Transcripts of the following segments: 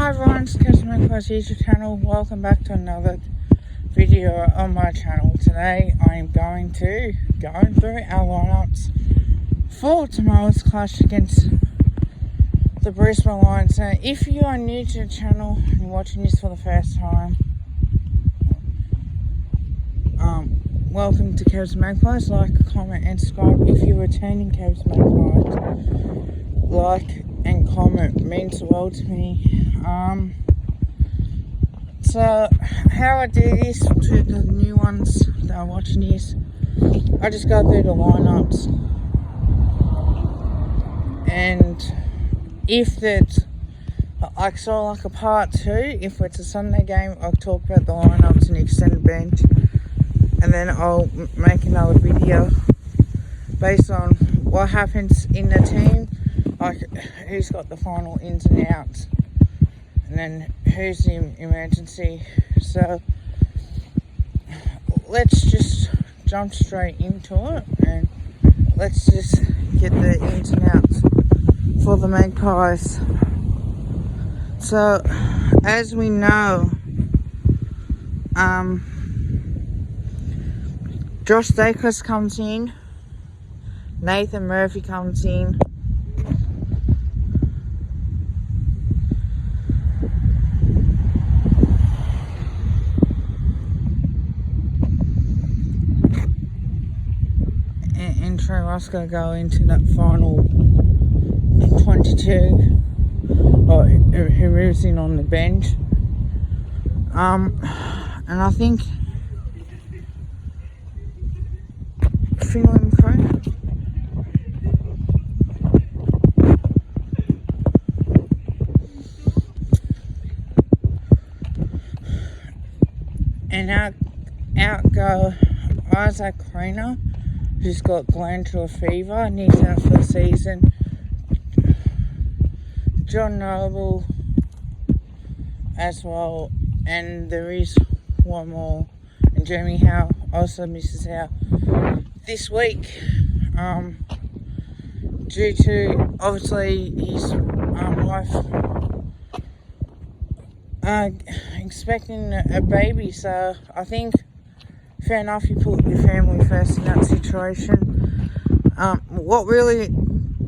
Hi everyone, it's Brisbane Lions YouTube channel. Welcome back to another video on my channel. Today I am going through our lineups for tomorrow's clash against the Brisbane Lions. Now, if you are new to the channel and watching this for the first time, welcome to Cavs Magpies. Like, comment and subscribe. If you're returning Cavs Magpies, like and comment means the world to me. So how I do this to the new ones that are watching this, I just go through the lineups, and if it's like a part 2, if it's a Sunday game, I'll talk about the lineups and extended bench, and then I'll make another video based on what happens in the team, like who's got the final ins and outs, and then who's the emergency. So let's just jump straight into it, and let's just get the ins and outs for the Magpies. So as we know, Josh Dacus comes in, Nathan Murphy comes in, and Trey Roscoe go into that final 22, or who is in on the bench. And I think Finland Crow. And out go Isaac Craner, who's got glandular fever and he's out for the season. John Noble as well, and there is one more, and Jeremy Howe also misses out this week, due to obviously his wife expecting a baby. So I think fair enough, you put your family first in that situation. What really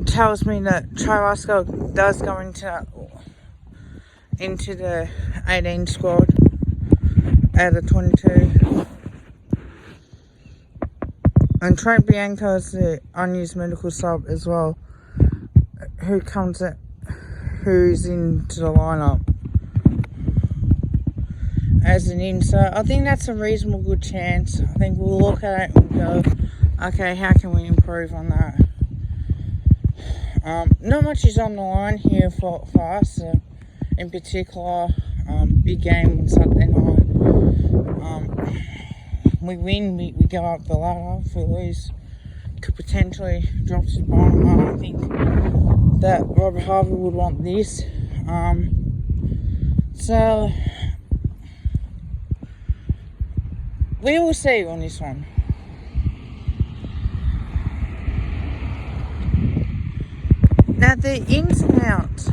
tells me that Trey Roscoe does go into the 18 squad out of 22. And Trent Bianco is the unused medical sub as well, who's into the lineup as an in. So I think that's a reasonable good chance. I think we'll look at it and go, okay, how can we improve on that? Not much is on the line here for us, in particular. Big game on Sunday night. We win, we go up the ladder. If we lose, could potentially drop to the bottom. I don't think that Robert Harvey would want this. So we will see on this one. Now the ins and outs.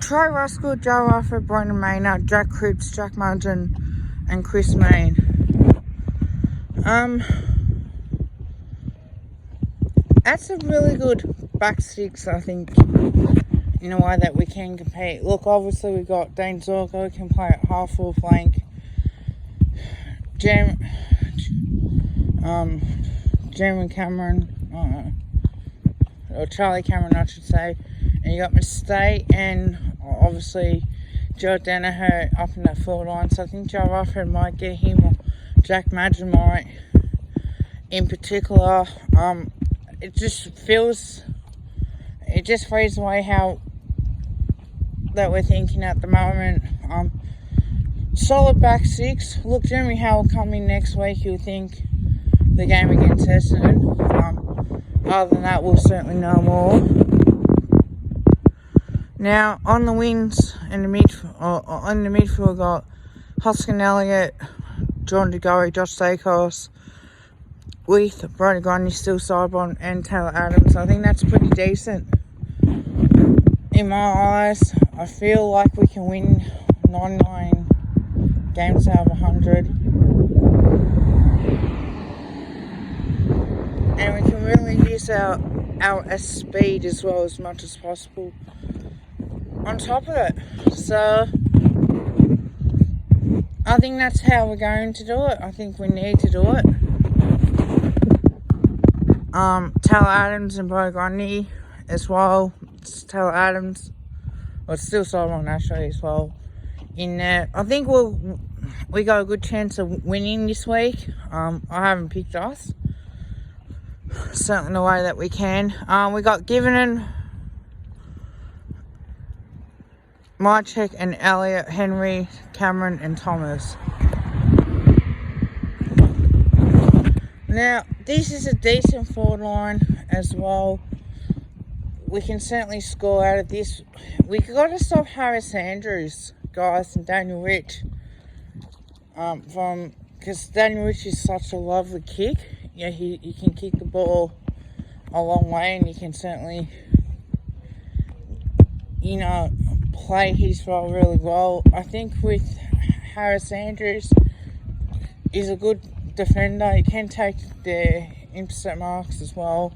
Trey Ruskell, Joe Rufford, Brendan Maynard, Jack Cripps, Jack Margin, and Chris Main. That's a really good back six, I think, in a way that we can compete. Look, obviously we've got Dane Zorko, who can play at half full flank. Jeremy Cameron, or Charlie Cameron, I should say. And you got Mistake and obviously Joe Danaher up in that forward line. So I think Joe Rufford might get him, or Jack Madgen might in particular. It just frees away how that we're thinking at the moment. Solid back six. Look, Jeremy Howe will come in next week. You'll think the game against Essendon. Other than that, we'll certainly know more. Now, on the wings in the midfield, we've got Hoskin Elliott, John DeGoey, Josh Dacos, with Brody Grundy still sidebond and Taylor Adams. I think that's pretty decent. In my eyes, I feel like we can win 99 games out of 100. And we can really use our speed as well as much as possible on top of it. So I think that's how we're going to do it. I think we need to do it. Taylor Adams and Brody Grundy as well. It's Taylor Adams, well, it's still Solomon actually as well in there. I think we got a good chance of winning this week. I haven't picked us. Certainly the way that we can. We got Given, Mychek and Elliott, Henry, Cameron and Thomas. Now, this is a decent forward line as well. We can certainly score out of this. We got to stop Harris Andrews, guys, and Daniel Rich. Because Daniel Rich is such a lovely kick. Yeah, he can kick the ball a long way, and he can certainly, play his role really well. I think with Harris Andrews, he's a good defender. He can take the intercept marks as well.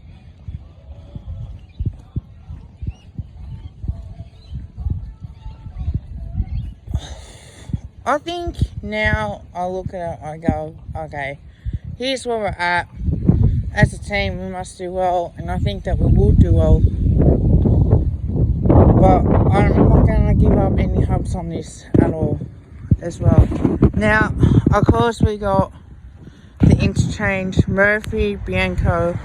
I think now I look at it, I go, okay, here's where we're at. As a team, we must do well, and I think that we will do well. But I'm not going to give up any hopes on this at all as well. Now, of course, we got the interchange, Murphy, Bianco,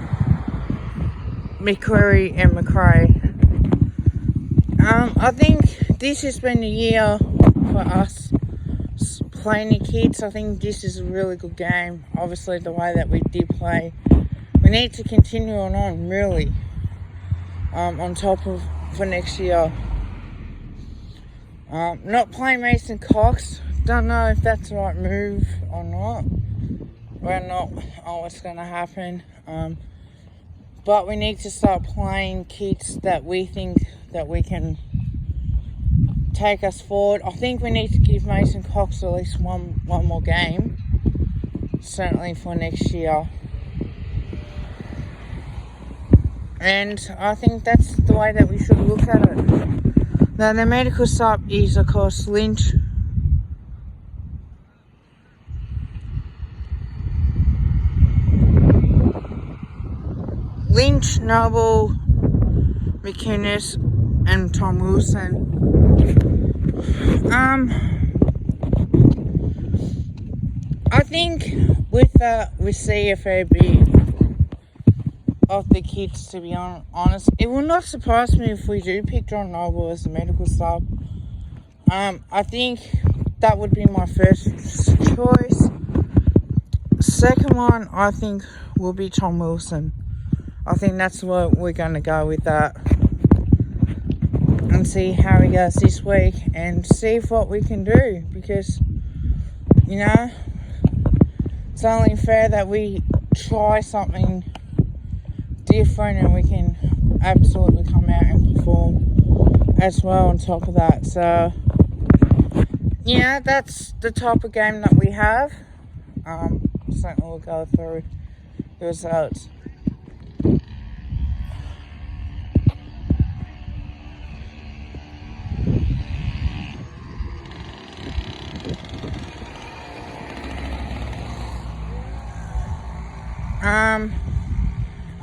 McQuarrie and McRae. I think this has been a year for us playing the kids. I think this is a really good game. Obviously, the way that we did play, we need to continue on really on top of for next year. Not playing Mason Cox. Don't know if that's the right move or not. We're not what's going to happen. But we need to start playing kids that we think that we can take us forward. I think we need to give Mason Cox at least one more game, certainly for next year. And I think that's the way that we should look at it. Now the medical sub is of course Lynch, Noble, McInnes and Tom Wilson. I think with that we see a fair bit of the kids, to be honest. It will not surprise me if we do pick John Noble as the medical sub. I think that would be my first choice. Second one, I think, will be Tom Wilson. I think that's what we're going to go with that. And see how he goes this week and see what we can do. Because, it's only fair that we try something different and we can absolutely come out and perform as well on top of that. So, that's the type of game that we have. Certainly we'll go through the results.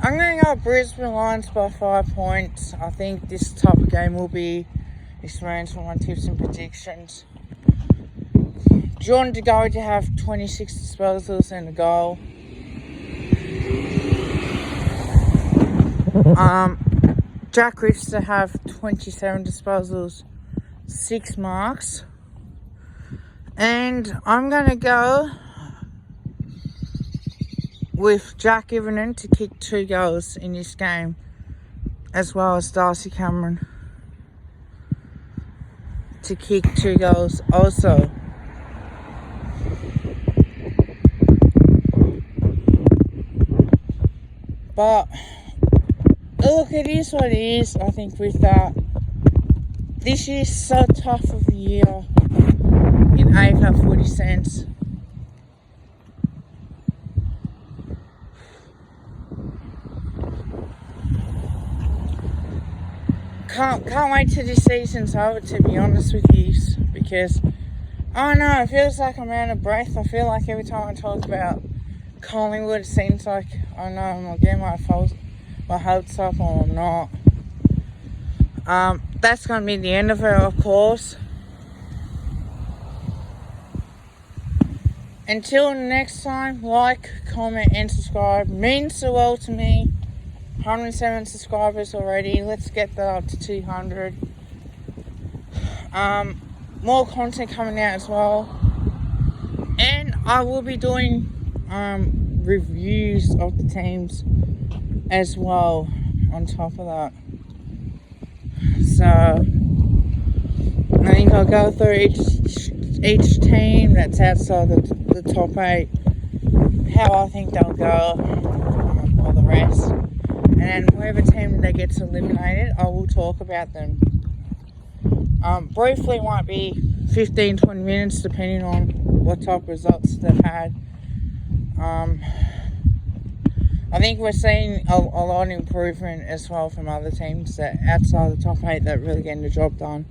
I'm going to go Brisbane Lions by 5 points. I think this type of game will be experienced for my tips and predictions. John DeGoey to have 26 disposals and a goal. Jack Rich to have 27 disposals, 6 marks. And I'm going to go with Jack Everton to kick 2 goals in this game, as well as Darcy Cameron to kick 2 goals also. But look, it is what it is. I think with that, this year's so tough of a year in AFL footy sense. Can't wait till this season's over, to be honest with you, because I don't know, it feels like I'm out of breath. I feel like every time I talk about Collingwood, it seems like I know I'm getting my hopes up, or I'm not. That's going to be the end of it, of course. Until next time, like, comment, and subscribe. Means the world to me. 107 subscribers already. Let's get that up to 200. More content coming out as well. And I will be doing reviews of the teams as well on top of that. So I think I'll go through each team that's outside the top 8, how I think they'll go, or the rest. And then whoever team that gets eliminated, I will talk about them. Briefly, might be 15-20 minutes depending on what type of results they've had. I think we're seeing a lot of improvement as well from other teams that outside the top 8 that really getting the job done.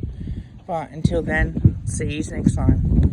But until then, see you next time.